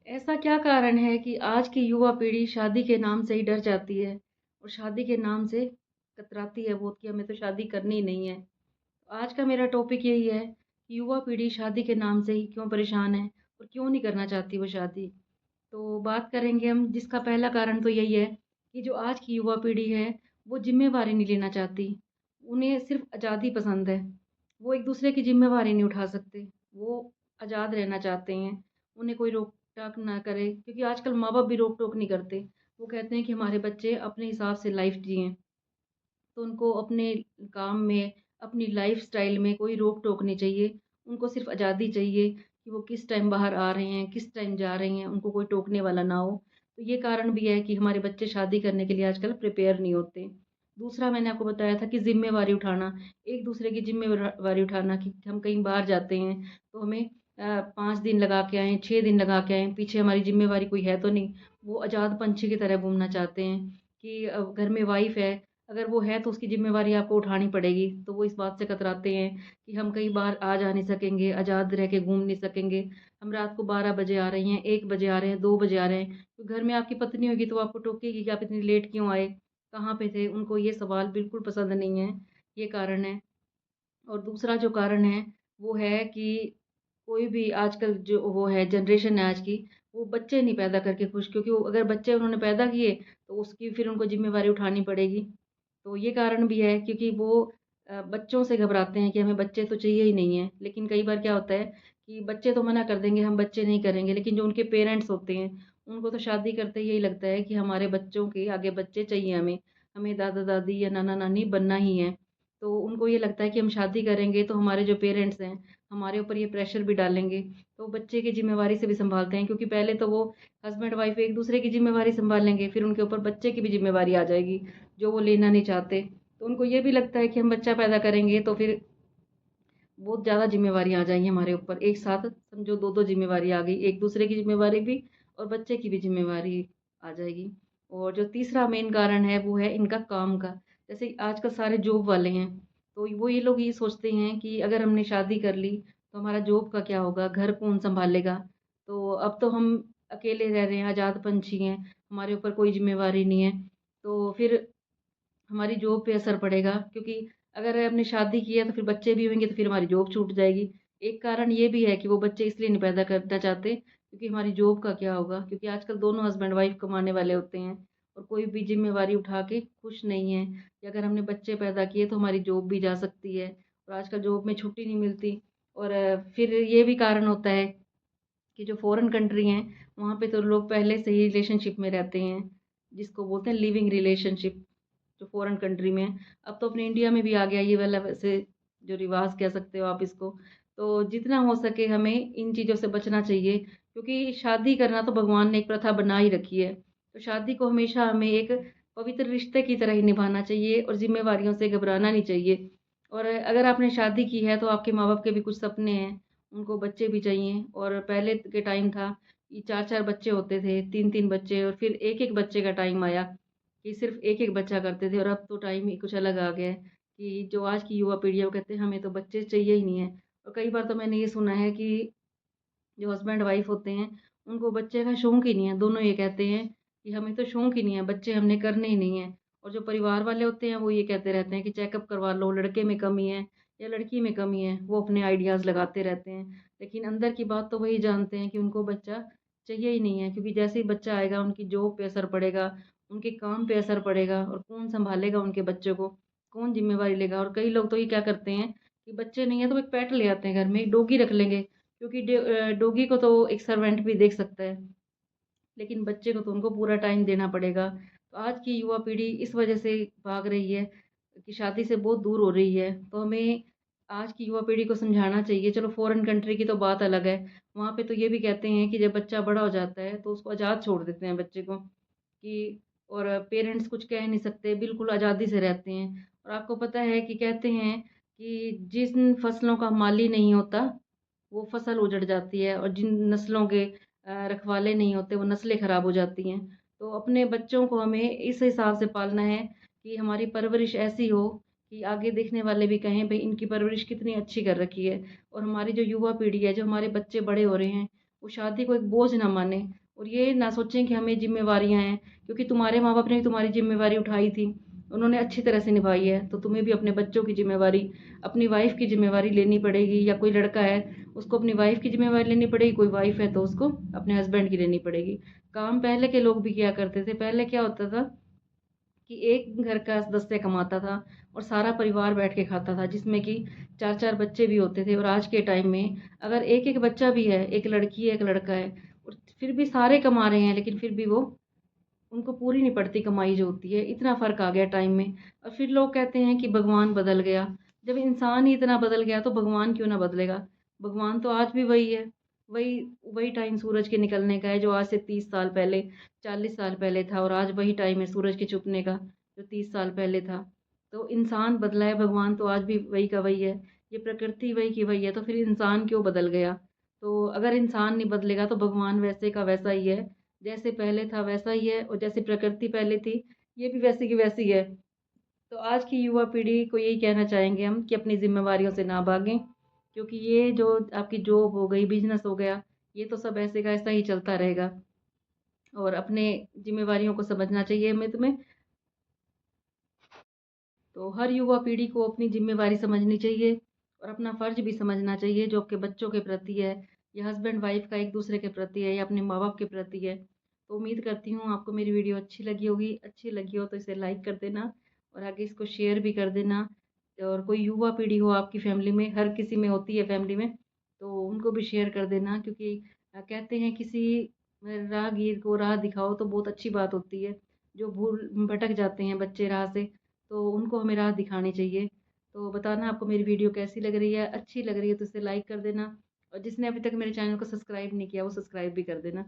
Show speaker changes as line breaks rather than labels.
ऐसा क्या कारण है कि आज की युवा पीढ़ी शादी के नाम से ही डर जाती है और शादी के नाम से कतराती है बहुत कि हमें तो शादी करनी ही नहीं है। आज का मेरा टॉपिक यही है कि युवा पीढ़ी शादी के नाम से ही क्यों परेशान है और क्यों नहीं करना चाहती वो शादी। तो बात करेंगे हम, जिसका पहला कारण तो यही है कि जो आज की युवा पीढ़ी है वो ज़िम्मेवारी नहीं लेना चाहती। उन्हें सिर्फ़ आज़ादी पसंद है। वो एक-दूसरे की ज़िम्मेवारी नहीं उठा सकते। वो आज़ाद रहना चाहते हैं। उन्हें कोई रोक-टोक ना करे, क्योंकि आजकल माँ-बाप भी रोक-टोक नहीं करते। वो कहते हैं कि हमारे बच्चे अपने हिसाब से लाइफ़ जिएँ। तो उनको अपने काम में, अपनी लाइफ़स्टाइल में कोई रोक-टोक नहीं चाहिए। उनको सिर्फ़ आज़ादी चाहिए कि वो किस टाइम बाहर आ रहे हैं, किस टाइम जा रहे हैं, उनको कोई टोकने वाला ना हो। तो ये कारण भी है कि हमारे बच्चे शादी करने के लिए आजकल प्रिपेयर नहीं होते। दूसरा, मैंने आपको बताया था कि ज़िम्मेवारी उठाना, एक-दूसरे की ज़िम्मेवारी उठाना कि हम कहीं बाहर जाते हैं, तो हमें 5 दिन लगा के आएँ, 6 दिन लगा के आएँ, पीछे हमारी ज़िम्मेवारी कोई है तो नहीं। वो आज़ाद पंछी की तरह घूमना चाहते हैं कि घर में वाइफ़ है, अगर वो है तो उसकी ज़िम्मेवारी आपको उठानी पड़ेगी। तो वो इस बात से कतराते हैं कि हम कहीं बाहर आ जा नहीं सकेंगे, आज़ाद रह के घूम नहीं सकेंगे। हम रात को 12 बजे आ रही हैं, 1 बजे आ रहे हैं, 2 बजे आ रहे हैं। तो घर में आपकी पत्नी होगी तो वो आपको टोकेगी कि आप इतनी लेट क्यों आए? कहाँ पे थे? उनको ये सवाल बिल्कुल पसंद नहीं है, ये कारण है। और दूसरा जो कारण है, वो है कि कोई भी आजकल जो वो है जनरेशन है आज की, वो बच्चे नहीं पैदा करके खुश, क्योंकि वो अगर बच्चे उन्होंने पैदा किए, तो उसकी फिर उनको ज़िम्मेवारी उठानी पड़ेगी। तो ये कारण भी है, क्योंकि वो बच्चों से घबराते हैं कि हमें बच्चे तो चाहिए ही नहीं है। लेकिन कई बार क्या होता है कि बच्चे तो मना कर देंगे, हम बच्चे नहीं करेंगे, लेकिन जो उनके पेरेंट्स होते हैं, उनको तो शादी करते ही यही लगता है कि हमारे बच्चों के आगे बच्चे चाहिए हमें, हमें दादा-दादी या नाना-नानी बनना ही है। तो उनको ये लगता है कि हम शादी करेंगे तो हमारे जो पेरेंट्स हैं, हमारे ऊपर ये प्रेशर भी डालेंगे, तो बच्चे की ज़िम्मेवारी से भी सँभालते हैं, क्योंकि पहले तो वो हस्बैंड वाइफ़ एक-दूसरे की ज़िम्मेवारी सँभाल लेंगे, फिर उनके ऊपर बच्चे की भी ज़िम्मेवारी आ जाएगी, जो वो लेना नहीं चाहते। तो उनको ये भी लगता है कि हम बच्चा पैदा करेंगे तो फिर बहुत ज़्यादा ज़िम्मेवारी आ जाएँगी हमारे ऊपर। एक साथ समझो 2-2 ज़िम्मेवारी आ गई, एक-दूसरे की ज़िम्मेवारी भी और बच्चे की भी ज़िम्मेवारी आ जाएगी। और जो तीसरा मेन कारण है वो है इनका काम का। जैसे आजकल सारे जॉब वाले हैं, तो वो ये लोग ये सोचते हैं कि अगर हमने शादी कर ली, तो हमारा जॉब का क्या होगा? घर कौन सँभालेगा? तो अब तो हम अकेले रह रहे हैं, आज़ाद पंछी हैं, हमारे ऊपर कोई ज़िम्मेवारी नहीं है। तो फिर हमारी जॉब पे असर पड़ेगा, क्योंकि अगर हमने शादी की है तो फिर बच्चे भी होंगे तो फिर हमारी जॉब छूट जाएगी। एक कारण ये भी है कि वो बच्चे इसलिए नहीं पैदा करना चाहते, क्योंकि हमारी जॉब का क्या होगा? क्योंकि आजकल दोनों हस्बैंड वाइफ कमाने वाले होते हैं और कोई भी ज़िम्मेवारी उठा के खुश नहीं है कि अगर हमने बच्चे पैदा किए तो हमारी जॉब भी जा सकती है और आजकल जॉब में छुट्टी नहीं मिलती। और फिर ये भी कारण होता है कि जो फ़ॉरेन कंट्री हैं, वहाँ पे तो लोग पहले से ही रिलेशनशिप में रहते हैं, जिसको बोलते हैं लिविंग रिलेशनशिप, जो फ़ॉरेन कंट्री में है। अब तो अपने इंडिया में भी आ गया ये वाला, वैसे जो रिवाज़ कह सकते हो आप इसको। तो जितना हो सके हमें इन चीज़ों से बचना चाहिए, क्योंकि शादी करना तो भगवान ने एक प्रथा बना ही रखी है। तो शादी को हमेशा हमें एक पवित्र रिश्ते की तरह ही निभाना चाहिए और ज़िम्मेवारियों से घबराना नहीं चाहिए। और अगर आपने शादी की है तो आपके माँ-बाप के भी कुछ सपने हैं, उनको बच्चे भी चाहिए। और पहले के टाइम था कि 4-4 बच्चे होते थे, 3-3 बच्चे, और फिर 1-1 बच्चे का टाइम आया कि सिर्फ़ 1-1 बच्चा करते थे। और अब तो टाइम ही कुछ अलग आ गया है कि जो आज की युवा पीढ़ी है वो कहते हैं हमें तो बच्चे चाहिए ही नहीं है। और कई बार तो मैंने ये सुना है कि जो हस्बैंड वाइफ होते हैं, उनको बच्चे का शौक ही नहीं है। दोनों ये कहते हैं कि हमें तो शौक ही नहीं है, बच्चे हमने करने ही नहीं हैं। और जो परिवार वाले होते हैं वो ये कहते रहते हैं कि चेकअप करवा लो, लड़के में कमी है या लड़की में कमी है। वो अपने आइडियाज़ लगाते रहते हैं। लेकिन अंदर की बात तो वही जानते हैं कि उनको बच्चा चाहिए ही नहीं है, क्योंकि जैसे ही बच्चा आएगा उनकी जॉब पे असर पड़ेगा, उनके काम पे असर पड़ेगा और कौन सँभालेगा उनके बच्चे को, कौन ज़िम्मेवारी लेगा। और कई लोग तो ये क्या करते हैं कि बच्चे नहीं है तो एक पेट ले आते हैं घर में, एक डॉगी रख लेंगे, क्योंकि डॉगी को तो एक सर्वेंट भी देख सकता है, लेकिन बच्चे को तो उनको पूरा टाइम देना पड़ेगा। तो आज की युवा पीढ़ी इस वजह से भाग रही है कि शादी से बहुत दूर हो रही है। तो हमें आज की युवा पीढ़ी को समझाना चाहिए। चलो फ़ॉरेन कंट्री की तो बात अलग है, वहाँ पे तो ये भी कहते हैं कि जब बच्चा बड़ा हो जाता है तो उसको आज़ाद छोड़ देते हैं बच्चे को, कि और पेरेंट्स कुछ कह नहीं सकते, बिल्कुल आज़ादी से रहते हैं। और आपको पता है कि कहते हैं कि जिन फसलों का माली नहीं होता, वो फसल उजड़ जाती है, और जिन नस्लों के रखवाले नहीं होते, वो नस्लें ख़राब हो जाती हैं। तो अपने बच्चों को हमें इस हिसाब से पालना है कि हमारी परवरिश ऐसी हो कि आगे देखने वाले भी कहें भई इनकी परवरिश कितनी अच्छी कर रखी है। और हमारी जो युवा पीढ़ी है, जो हमारे बच्चे बड़े हो रहे हैं, वो शादी को एक बोझ ना माने और ये ना सोचें कि हमें ज़िम्मेवारियाँ हैं, क्योंकि तुम्हारे माँ-बाप ने भी तुम्हारी ज़िम्मेवारी उठाई थी। उन्होंने अच्छी तरह से निभाई है, तो तुम्हें भी अपने बच्चों की ज़िम्मेवारी, अपनी वाइफ़ की ज़िम्मेवारी लेनी पड़ेगी। या कोई लड़का है, उसको अपनी वाइफ़ की ज़िम्मेवारी लेनी पड़ेगी, कोई वाइफ़ है तो उसको अपने हस्बैंड की लेनी पड़ेगी। काम पहले के लोग भी किया करते थे। पहले क्या होता था कि एक घर का सदस्य कमाता था और सारा परिवार बैठ के खाता था, जिसमें कि 4-4 बच्चे भी होते थे। और आज के टाइम में अगर एक-एक बच्चा भी है, एक लड़की है, एक लड़का है और फिर भी सारे कमा रहे हैं, लेकिन फिर भी वो उनको पूरी नहीं पड़ती कमाई जो होती है। इतना फ़र्क आ गया टाइम में। और फिर लोग कहते हैं कि भगवान बदल गया। जब इंसान ही इतना बदल गया तो भगवान क्यों ना बदलेगा? भगवान तो आज भी वही है। वही वही टाइम सूरज के निकलने का है जो आज से 30 साल पहले, 40 साल पहले था, और आज वही टाइम है सूरज के छुपने का जो 30 साल पहले था। तो इंसान बदला है, भगवान तो आज भी वही का वही है। ये प्रकृति वही की वही है, तो फिर इंसान क्यों बदल गया? तो अगर इंसान नहीं बदलेगा तो भगवान वैसे का वैसा ही है। जैसे पहले था वैसा ही है, और जैसे प्रकृति पहले थी, ये भी वैसी की वैसी है। तो आज की युवा पीढ़ी को यही कहना चाहेंगे हम कि अपनी ज़िम्मेवारियों से ना भागें, क्योंकि ये जो आपकी जॉब हो गई, बिज़नेस हो गया, ये तो सब ऐसे का ऐसा ही चलता रहेगा। और अपने ज़िम्मेवारियों को समझना चाहिए हमें तुम्हें। तो हर युवा पीढ़ी को अपनी ज़िम्मेवारी समझनी चाहिए और अपना फ़र्ज़ भी समझना चाहिए, जो आपके बच्चों के प्रति है, या हस्बैंड वाइफ़ का एक-दूसरे के प्रति है, या अपने माँ-बाप के प्रति है। तो उम्मीद करती हूँ आपको मेरी वीडियो अच्छी लगी होगी। अच्छी लगी हो तो इसे लाइक कर देना और आगे इसको शेयर भी कर देना। और कोई युवा पीढ़ी हो आपकी फ़ैमिली में, हर किसी में होती है फ़ैमिली में, तो उनको भी शेयर कर देना, क्योंकि कहते हैं किसी राहगीर को राह दिखाओ तो बहुत अच्छी बात होती है। जो भूल भटक जाते हैं बच्चे राह से, तो उनको हमें राह दिखानी चाहिए। तो बताना आपको मेरी वीडियो कैसी लग रही है, अच्छी लग रही है तो इसे लाइक कर देना, और जिसने अभी तक मेरे चैनल को सब्सक्राइब नहीं किया वो सब्सक्राइब भी कर देना।